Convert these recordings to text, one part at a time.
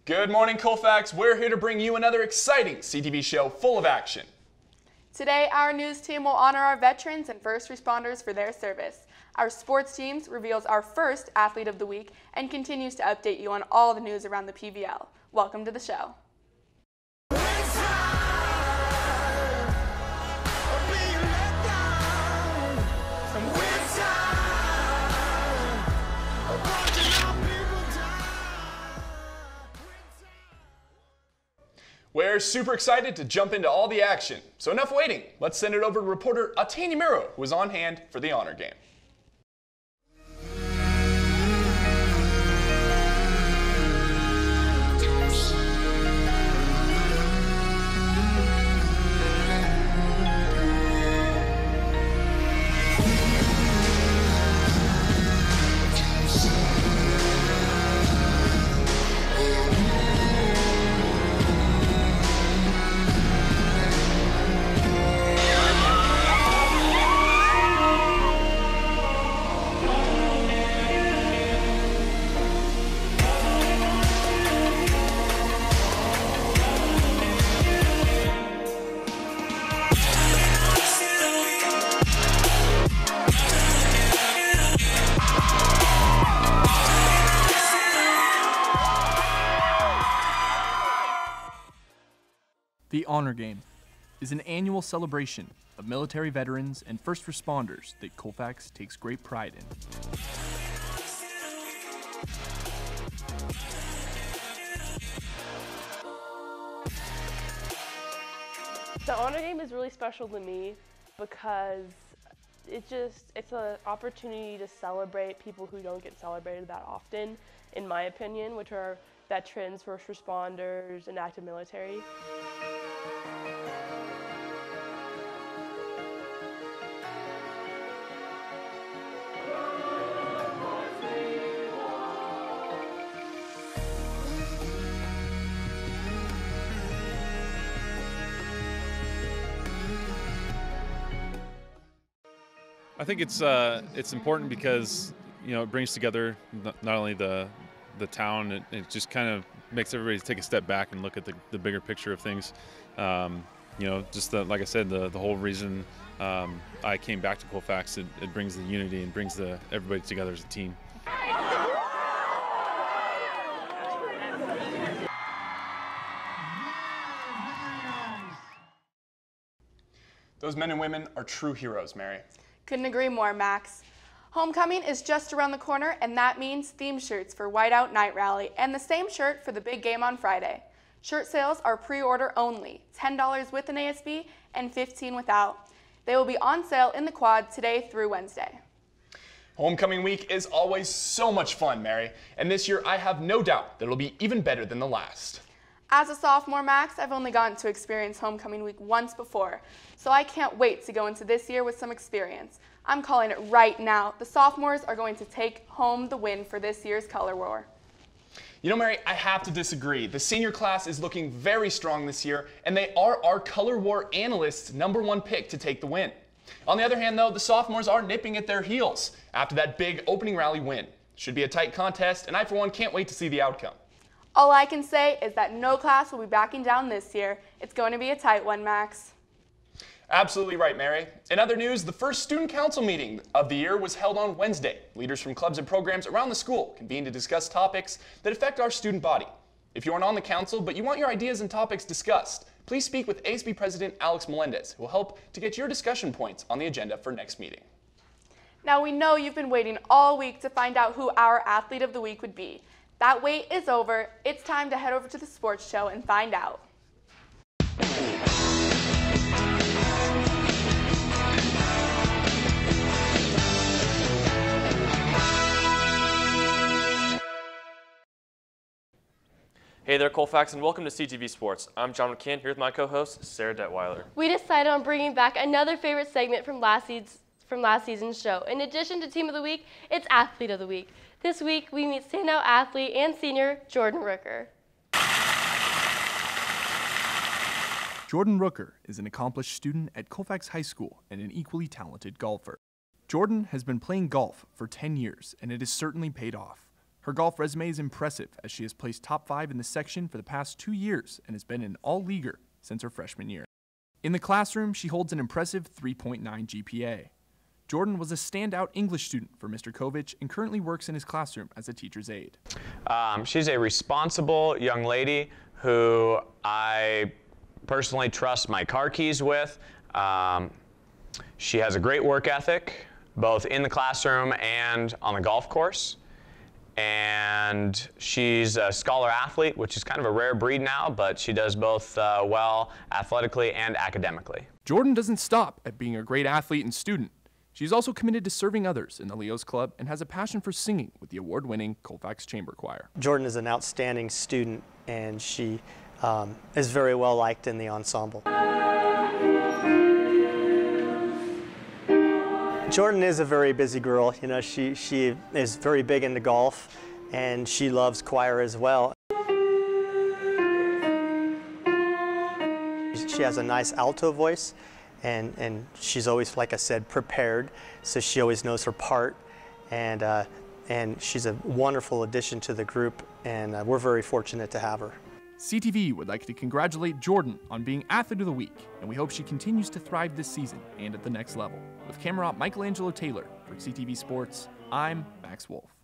Good morning, Colfax. We're here to bring you another exciting CTV show full of action. Today, our news team will honor our veterans and first responders for their service. Our sports teams reveals our first Athlete of the Week and continues to update you on all the news around the PVL. Welcome to the show. We're super excited to jump into all the action. So enough waiting. Let's send it over to reporter Autania Mierow, who is on hand for the honor game. The Honor Game is an annual celebration of military veterans and first responders that Colfax takes great pride in. The Honor Game is really special to me because it's an opportunity to celebrate people who don't get celebrated that often, in my opinion, which are veterans, first responders, and active military. I think it's important because it brings together not only the town, it just kind of makes everybody take a step back and look at the bigger picture of things. Like I said, the whole reason I came back to Colfax, it brings the unity and brings everybody together as a team. Those men and women are true heroes, Mary. Couldn't agree more, Max. Homecoming is just around the corner, and that means theme shirts for Whiteout Night Rally and the same shirt for the big game on Friday. Shirt sales are pre-order only, $10 with an ASB and $15 without. They will be on sale in the quad today through Wednesday. Homecoming week is always so much fun, Mary, and this year I have no doubt that it'll be even better than the last. As a sophomore, Max, I've only gotten to experience homecoming week once before, so I can't wait to go into this year with some experience. I'm calling it right now. The sophomores are going to take home the win for this year's Color War. You know, Mary, I have to disagree. The senior class is looking very strong this year, and they are our Color War analysts' #1 pick to take the win. On the other hand, though, the sophomores are nipping at their heels after that big opening rally win. Should be a tight contest, and I, for one, can't wait to see the outcome. All I can say is that no class will be backing down this year. It's going to be a tight one, Max. Absolutely right, Mary. In other news, the first student council meeting of the year was held on Wednesday. Leaders from clubs and programs around the school convened to discuss topics that affect our student body. If you aren't on the council, but you want your ideas and topics discussed, please speak with ASB President Alex Melendez, who will help to get your discussion points on the agenda for next meeting. Now, we know you've been waiting all week to find out who our Athlete of the Week would be. That wait is over. It's time to head over to the sports show and find out. Hey there, Colfax, and welcome to CTV Sports. I'm John McCann, here with my co-host, Sara Detwiler. We decided on bringing back another favorite segment from last season's show. In addition to Team of the Week, it's Athlete of the Week. This week, we meet standout athlete and senior Jordan Rooker. Jordan Rooker is an accomplished student at Colfax High School and an equally talented golfer. Jordan has been playing golf for 10 years, and it has certainly paid off. Her golf resume is impressive as she has placed top 5 in the section for the past 2 years and has been an all-leaguer since her freshman year. In the classroom, she holds an impressive 3.9 GPA. Jordan was a standout English student for Mr. Kovich and currently works in his classroom as a teacher's aide. She's a responsible young lady who I personally trust my car keys with. She has a great work ethic, both in the classroom and on the golf course. And she's a scholar athlete, which is kind of a rare breed now, but she does both well athletically and academically. Jordan doesn't stop at being a great athlete and student. She's also committed to serving others in the Leos Club and has a passion for singing with the award-winning Colfax Chamber Choir. Jordan is an outstanding student, and she is very well liked in the ensemble. Jordan is a very busy girl. You know, she is very big into golf, and she loves choir as well. She has a nice alto voice, and she's always, like I said, prepared, so she always knows her part, and she's a wonderful addition to the group, and we're very fortunate to have her. CTV would like to congratulate Jordan on being Athlete of the Week, and we hope she continues to thrive this season and at the next level. With camera op Michelangelo Taylor for CTV Sports, I'm Maxx Wolff.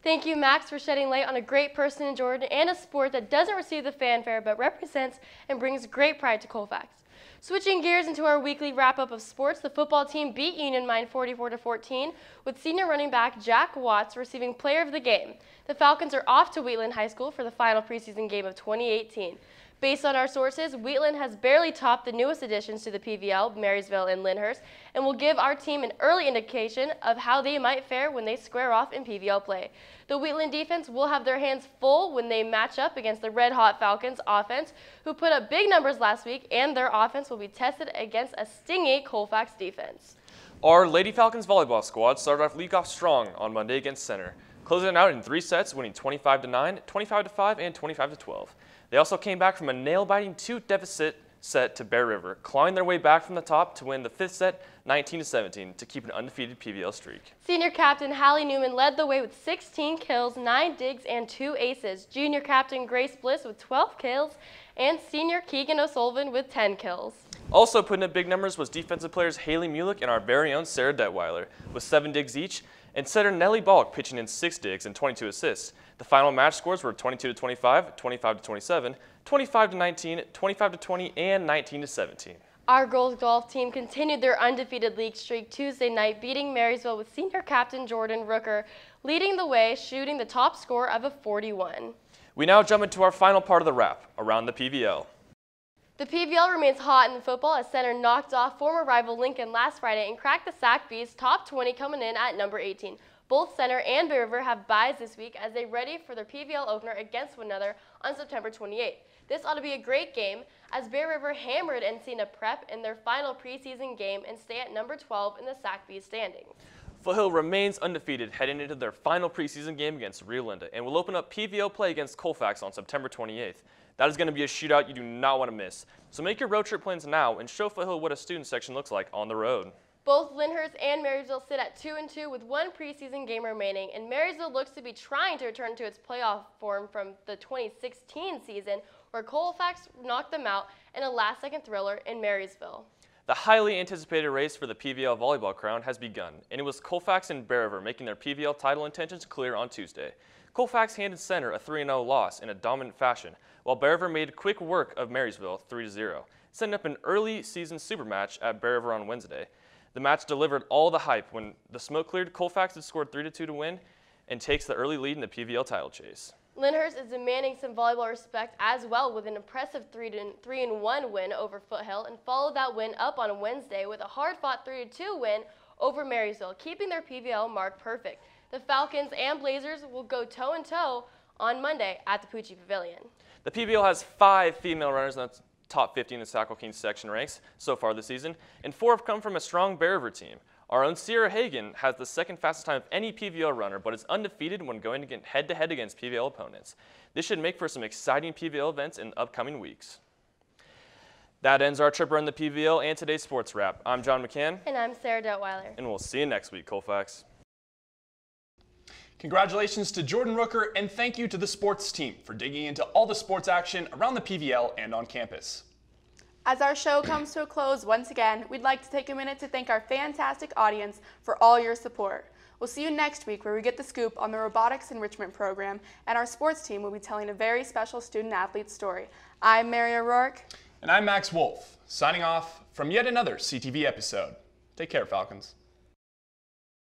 Thank you, Max, for shedding light on a great person in Jordan and a sport that doesn't receive the fanfare but represents and brings great pride to Colfax. Switching gears into our weekly wrap-up of sports, the football team beat Union Mine 44-14, with senior running back Jack Watts receiving Player of the Game. The Falcons are off to Wheatland High School for the final preseason game of 2018. Based on our sources, Wheatland has barely topped the newest additions to the PVL, Marysville and Lyndhurst, and will give our team an early indication of how they might fare when they square off in PVL play. The Wheatland defense will have their hands full when they match up against the red-hot Falcons offense, who put up big numbers last week, and their offense will be tested against a stingy Colfax defense. Our Lady Falcons volleyball squad started off league off strong on Monday against Center, closing it out in 3 sets, winning 25-9, 25-5, and 25-12. They also came back from a nail-biting 2-deficit set to Bear River, clawing their way back from the top to win the 5th set 19-17 to keep an undefeated PVL streak. Senior captain Hallie Newman led the way with 16 kills, 9 digs, and 2 aces. Junior captain Grace Bliss with 12 kills, and senior Keegan O'Sullivan with 10 kills. Also putting up big numbers was defensive players Haley Mulick and our very own Sara Detwiler, with 7 digs each, and setter Nellie Balk pitching in 6 digs and 22 assists. The final match scores were 22-25, 25-27, 25-19, 25-20, and 19-17. Our girls golf team continued their undefeated league streak Tuesday night, beating Marysville with senior captain Jordan Rooker leading the way, shooting the top score of a 41. We now jump into our final part of the wrap, around the PVL. The PVL remains hot in the football as Center knocked off former rival Lincoln last Friday and cracked the Sac Bees top 20 coming in at number 18. Both Center and Bear River have byes this week as they ready for their PVL opener against one another on September 28th. This ought to be a great game as Bear River hammered Encina Prep in their final preseason game and stay at number 12 in the Sac Bees standings. Foothill remains undefeated heading into their final preseason game against Rio Linda and will open up PVL play against Colfax on September 28th. That is going to be a shootout you do not want to miss. So make your road trip plans now and show Foothill what a student section looks like on the road. Both Lyndhurst and Marysville sit at 2-2 with 1 preseason game remaining, and Marysville looks to be trying to return to its playoff form from the 2016 season, where Colfax knocked them out in a last-second thriller in Marysville. The highly anticipated race for the PVL volleyball crown has begun, and it was Colfax and Bear River making their PVL title intentions clear on Tuesday. Colfax handed Center a 3-0 loss in a dominant fashion, while Bear River made quick work of Marysville 3-0, setting up an early season super match at Bear River on Wednesday. The match delivered all the hype when the smoke cleared. Colfax had scored 3-2 to win and takes the early lead in the PVL title chase. Lyndhurst is demanding some volleyball respect as well with an impressive 3-1 win over Foothill and followed that win up on Wednesday with a hard-fought 3-2 win over Marysville, keeping their PVL mark perfect. The Falcons and Blazers will go toe-in-toe on Monday at the Pucci Pavilion. The PVL has 5 female runners in the top 50 in the Sac-Joaquin section ranks so far this season, and 4 have come from a strong Bear River team. Our own Sierra Hagan has the second fastest time of any PVL runner, but is undefeated when going head-to-head against PVL opponents. This should make for some exciting PVL events in the upcoming weeks. That ends our trip around the PVL and today's sports wrap. I'm John McCann. And I'm Sara Detwiler. And we'll see you next week, Colfax. Congratulations to Jordan Rooker, and thank you to the sports team for digging into all the sports action around the PVL and on campus. As our show comes to a close once again, we'd like to take a minute to thank our fantastic audience for all your support. We'll see you next week where we get the scoop on the robotics enrichment program, and our sports team will be telling a very special student-athlete story. I'm Mierow Rourke. And I'm Maxx Wolff, signing off from yet another CTV episode. Take care, Falcons.